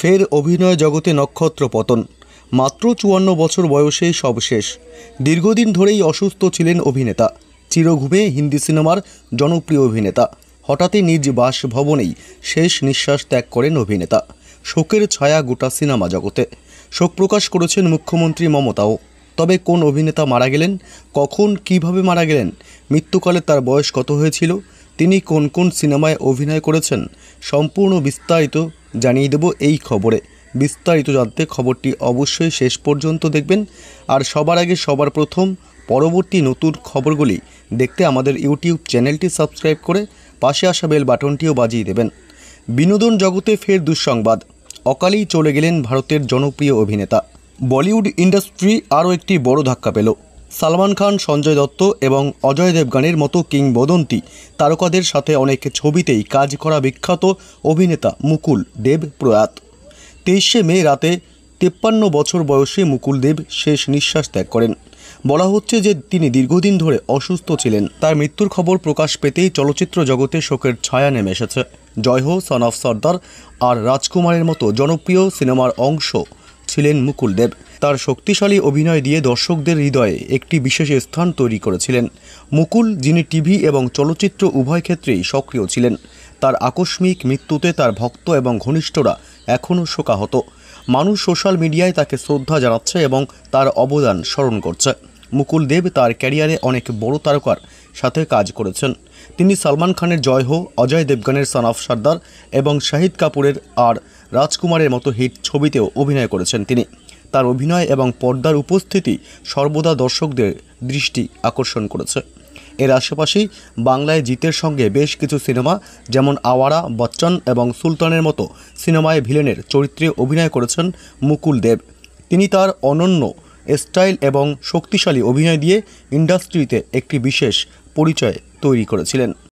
ফের অভিনয় জগতে নক্ষত্র পতন। মাত্র 54 বছর বয়সেই সব শেষ। দীর্ঘদিন ধরেই অসুস্থ ছিলেন অভিনেতা। চিরঘুমে হিন্দি সিনেমার জনপ্রিয় অভিনেতা হঠাৎই নিজ বাসভবনেই শেষ নিঃশ্বাস ত্যাগ করেন অভিনেতা। শোকের ছায়া গোটা সিনেমা জগতে। শোক প্রকাশ করেছেন মুখ্যমন্ত্রী মমতাও। তবে কোন অভিনেতা মারা গেলেন, কখন, কিভাবে মারা গেলেন, মৃত্যুকালে তার বয়স কত হয়েছিল, তিনি কোন কোন সিনেমায় অভিনয় করেছেন, সম্পূর্ণ বিস্তারিত জানিয়ে দেব এই খবরে। বিস্তারিত জানতে খবরটি অবশ্যই শেষ পর্যন্ত দেখবেন। আর সবার আগে সবার প্রথম পরবর্তী নতুন খবরগুলি দেখতে আমাদের ইউটিউব চ্যানেলটি সাবস্ক্রাইব করে পাশে আসা বেল বাটনটিও বাজিয়ে দেবেন। বিনোদন জগতে ফের দুঃসংবাদ। অকালেই চলে গেলেন ভারতের জনপ্রিয় অভিনেতা। বলিউড ইন্ডাস্ট্রি আরও একটি বড় ধাক্কা পেল। সালমান খান, সঞ্জয় দত্ত এবং অজয় দেবগনের মতো কিংবদন্তি তারকাদের সাথে অনেক ছবিতেই কাজ করা বিখ্যাত অভিনেতা মুকুল দেব প্রয়াত। 23শে মে রাতে 53 বছর বয়সে মুকুল দেব শেষ নিঃশ্বাস ত্যাগ করেন। বলা হচ্ছে যে তিনি দীর্ঘদিন ধরে অসুস্থ ছিলেন। তার মৃত্যুর খবর প্রকাশ পেতেই চলচ্চিত্র জগতে শোকের ছায়া নেমে এসেছে। জয় হো, সন অফ সর্দার আর রাজকুমারের মতো জনপ্রিয় সিনেমার অংশ ছিলেন মুকুল দেব। তার শক্তিশালী অভিনয় দিয়ে দর্শকদের হৃদয়ে একটি বিশেষ স্থান তৈরি করেছিলেন। মুকুল, যিনি টিভি এবং চলচ্চিত্র উভয় ক্ষেত্রেই সক্রিয় ছিলেন, তার আকস্মিক মৃত্যুতে তার ভক্ত এবং ঘনিষ্ঠরা এখনও শোকাহত। মানুষ সোশ্যাল মিডিয়ায় তাকে শ্রদ্ধা জানাচ্ছে এবং তার অবদান স্মরণ করছে। মুকুল দেব তার ক্যারিয়ারে অনেক বড় তারকার সাথে কাজ করেছেন। তিনি সালমান খানের জয় হো, অজয় দেবগনের সন অফ সর্দার এবং শাহিদ কাপুরের আর রাজকুমারের মতো হিট ছবিতেও অভিনয় করেছেন তিনি। তার অভিনয় এবং পর্দার উপস্থিতি সর্বদা দর্শকদের দৃষ্টি আকর্ষণ করেছে। এর আশেপাশেই বাংলায় জিতের সঙ্গে বেশ কিছু সিনেমা যেমন আওয়ারা, বচ্চন এবং সুলতানের মতো সিনেমায় ভিলেনের চরিত্রে অভিনয় করেছেন মুকুল দেব। তিনি তার অনন্য স্টাইল এবং শক্তিশালী অভিনয় দিয়ে ইন্ডাস্ট্রিতে একটি বিশেষ পরিচয় তৈরি করেছিলেন।